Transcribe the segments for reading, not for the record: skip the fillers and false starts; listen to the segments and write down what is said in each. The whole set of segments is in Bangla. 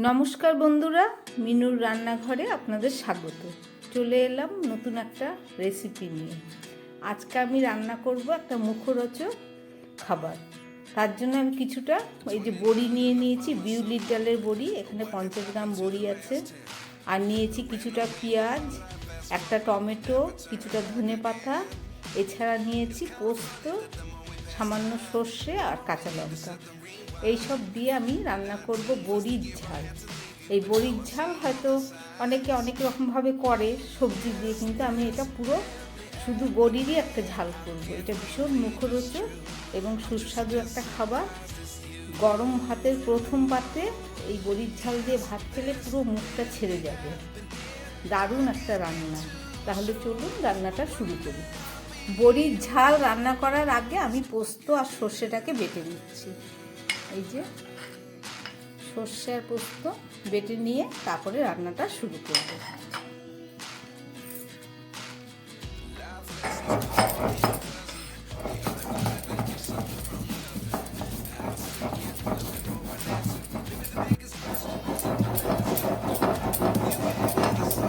নমস্কার বন্ধুরা, মিনুর রান্নাঘরে আপনাদের স্বাগত। চলে এলাম নতুন একটা রেসিপি নিয়ে। আজকে আমি রান্না করব একটা মুখরোচক খাবার। তার জন্য আমি কিছুটা এই যে বড়ি নিয়ে নিয়েছি, বিউলির ডালের বড়ি, এখানে 50 গ্রাম বড়ি আছে। আর নিয়েছি কিছুটা পেঁয়াজ, একটা টমেটো, কিছুটা ধনেপাতা, এছাড়া নিয়েছি পোস্ত, সামান্য সর্ষে আর কাঁচা লঙ্কা। এইসব দিয়ে আমি রান্না করব বড়ির ঝাল। এই বড়ির ঝাল হয়তো অনেকে অনেক রকমভাবে করে সবজি দিয়ে, কিন্তু আমি এটা পুরো শুধু বড়িরই একটা ঝাল করব। এটা ভীষণ মুখরোচক এবং সুস্বাদু একটা খাবার। গরম ভাতের প্রথম পাতে এই বড়ির ঝাল দিয়ে ভাত খেলে পুরো মুখটা ছেড়ে যাবে। দারুণ একটা রান্না। তাহলে চলুন রান্নাটা শুরু করি। বড়ির ঝাল রান্না করার আগে আমি পোস্ত আর সর্ষেটাকে বেটে নিচ্ছি। এই যে সর্ষে আর পোস্ত বেটে নিয়ে তারপরে রান্নাটা শুরু করব।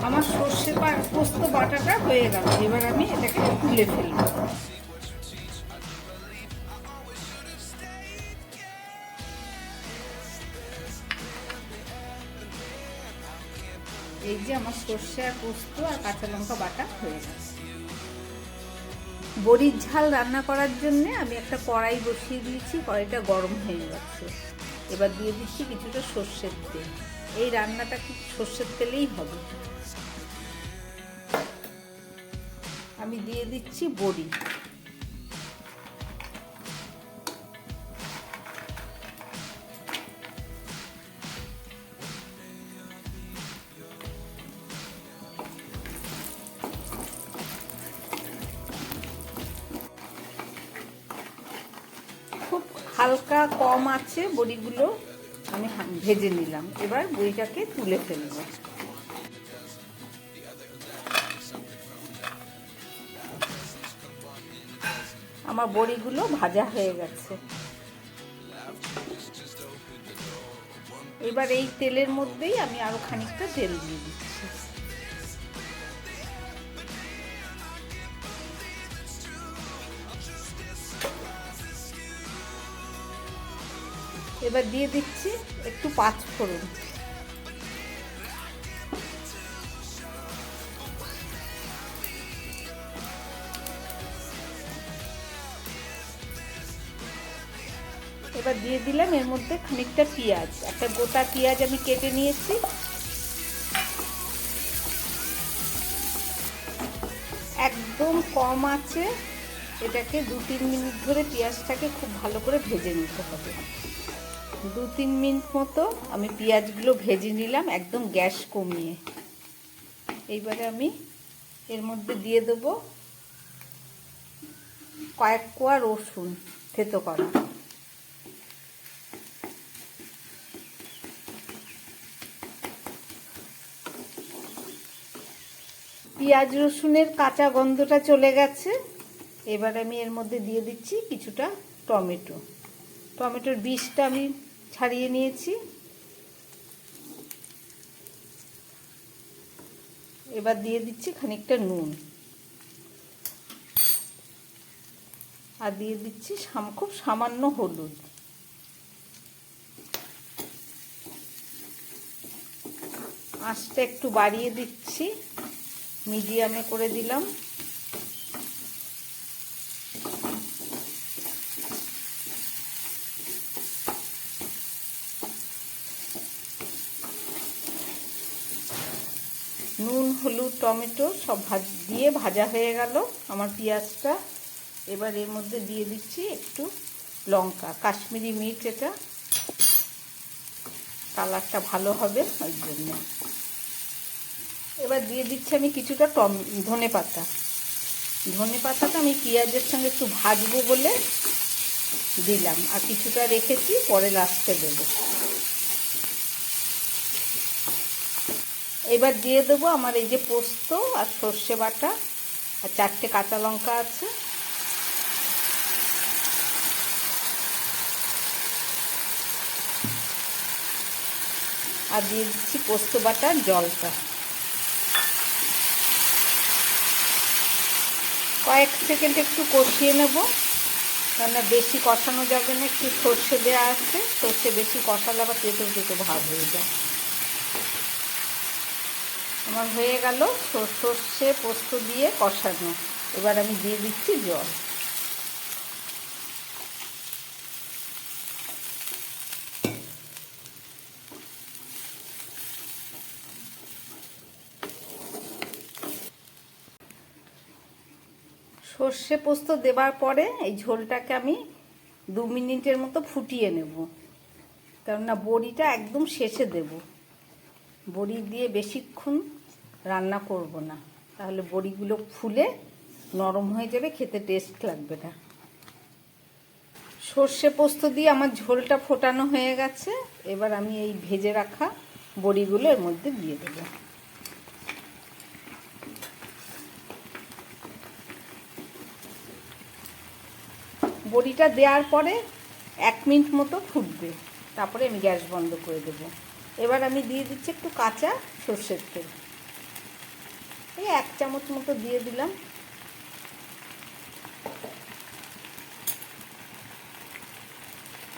আমার সর্ষে পোস্ত বাটাটা হয়ে গেল, এবার আমি এটাকে তুলে ফেলবো। এই যে আমার সর্ষে আর পোস্ত আর কাঁচা লঙ্কা বাটা হয়ে গেছে। বড়ির ঝাল রান্না করার জন্য আমি একটা কড়াই বসিয়ে দিয়েছি, কড়াইটা গরম হয়ে যাচ্ছে। এবার দিয়ে দিচ্ছি কিছুটা সর্ষের তেল। এই রান্নাটা কি সর্ষের তেলেই হবে। আমি দিয়ে দিচ্ছি বড়ি। খুব হালকা কম আছে বড়িগুলো আমি ভেজে নিলাম। এবার বড়িটাকে তুলে ফেলব। আমার বড়িগুলো ভাজা হয়ে গেছে। এবার এই তেলের মধ্যেই আমি আরো খানিকটা তেল দিয়ে দিচ্ছি। এবার দিয়ে দিচ্ছি একটু পাঁচফোড়ন। এবার দিয়ে দিলাম এর মধ্যে খানিকটা পেঁয়াজ, একটা গোটা পেঁয়াজ আমি কেটে নিয়েছি। একদম কম আছে, এটাকে 2-3 মিনিট ধরে পেঁয়াজটাকে খুব ভালো করে ভেজে নিতে হবে। 2-3 মিনিট মতো আমি পেঁয়াজগুলো ভেজে নিলাম একদম গ্যাস কমিয়ে। এইবারে আমি এর মধ্যে দিয়ে দেবো কয়েক কোয়া রসুন থেতো করা। পেঁয়াজ রসুনের কাঁচা গন্ধটা চলে গেছে। এবার আমি এর মধ্যে দিয়ে দিচ্ছি কিছুটা টমেটো। টমেটোর বীজটা আমি ছাড়িয়ে নিয়েছি। এবার দিয়ে দিচ্ছি খানিকটা নুন, আর দিয়ে দিচ্ছি খুব সামান্য হলুদ। আঁচটা একটু বাড়িয়ে দিচ্ছি, মিডিয়ামে করে দিলাম। নুন, হলুদ, টমেটো সব দিয়ে ভাজা হয়ে গেল আমার পেঁয়াজটা। এবার এর মধ্যে দিয়ে দিচ্ছি একটু লঙ্কা, কাশ্মীরি মির্চ, এটা কালারটা ভালো হবে ওই জন্য। এবার দিয়ে দিচ্ছি আমি কিছুটা ধনেপাতা। ধনেপাতাটা আমি পেঁয়াজের সঙ্গে একটু ভাজবো বলে দিলাম, আর কিছুটা রেখেছি পরে লাস্টে দেবো। এবার দিয়ে দেবো আমার এই যে পোস্ত আর সর্ষে বাটা, আর 4টে কাঁচা লঙ্কা আছে। আর দিয়ে দিচ্ছি পোস্ত বাটার জলটা। কয়েক সেকেন্ড একটু কষিয়ে নেব, কেননা বেশি কষানো যাবে না, একটু সর্ষে দেওয়া আছে, সর্ষে বেশি কষালে আবার তেতো তেতো ভাব হয়ে যায়। আমার হয়ে গেল সর্ষে পোস্ত দিয়ে কষানো। এবার আমি দিয়ে দিচ্ছি জল। সর্ষে পোস্ত দেবার পরে এই ঝোলটাকে আমি 2 মিনিটের মতো ফুটিয়ে নেব, কেননা বড়িটা একদম শেষে দেব। বড়ি দিয়ে বেশিক্ষণ রান্না করব না, তাহলে বড়িগুলো ফুলে নরম হয়ে যাবে, খেতে টেস্ট লাগবে না। সর্ষে পোস্ত দিয়ে আমার ঝোলটা ফোটানো হয়ে গেছে। এবার আমি এই ভেজে রাখা বড়িগুলো এর মধ্যে দিয়ে দেব। বড়িটা দেওয়ার পরে 1 মিনিট মতো ফুটবে, তারপরে আমি গ্যাস বন্ধ করে দেব। এবার আমি দিয়ে দিচ্ছি একটু কাঁচা সর্ষের তেল, এই 1 চামচ মতো দিয়ে দিলাম।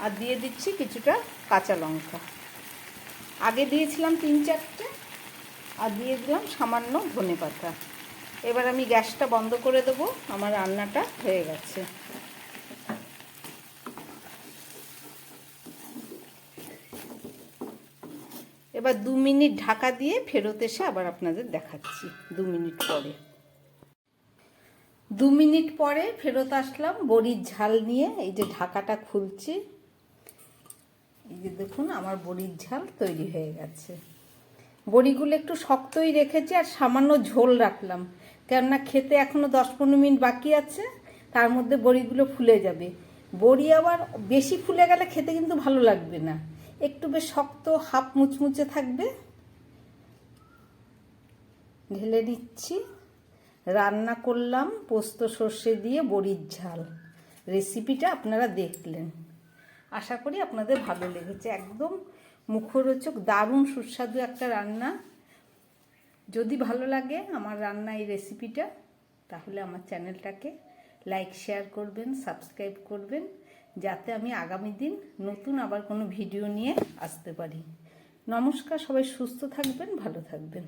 আর দিয়ে দিচ্ছি কিছুটা কাঁচা লঙ্কা, আগে দিয়েছিলাম 3-4টে, আর দিয়ে দিলাম সামান্য ধনেপাতা। এবার আমি গ্যাসটা বন্ধ করে দেবো, আমার রান্নাটা হয়ে গেছে। এবার 2 মিনিট ঢাকা দিয়ে ফেরত এসে আবার আপনাদের দেখাচ্ছি 2 মিনিট পরে। 2 মিনিট পরে ফেরত আসলাম বড়ির ঝাল নিয়ে। এই যে ঢাকাটা খুলছি, এই যে দেখুন আমার বড়ির ঝাল তৈরি হয়ে গেছে। বড়িগুলো একটু শক্তই রেখেছি আর সামান্য ঝোল রাখলাম, কেননা খেতে এখনও 10-15 মিনিট বাকি আছে, তার মধ্যে বড়িগুলো ফুলে যাবে। বড়ি আবার বেশি ফুলে গেলে খেতে কিন্তু ভালো লাগবে না, একটু বেশ শক্ত হাফ মুচমুচে থাকবে। ঢেলে নিচ্ছি। রান্না করলাম পোস্ত সর্ষে দিয়ে বড়ির ঝাল। রেসিপিটা আপনারা দেখলেন, আশা করি আপনাদের ভালো লেগেছে। একদম মুখরোচক, দারুণ সুস্বাদু একটা রান্না। যদি ভালো লাগে আমার রান্না এই রেসিপিটা, তাহলে আমার চ্যানেলটাকে লাইক শেয়ার করবেন, সাবস্ক্রাইব করবেন, যাতে আমি আগামী দিন নতুন আবার কোনো ভিডিও নিয়ে আসতে পারি। নমস্কার, সবাই সুস্থ থাকবেন, ভালো থাকবেন।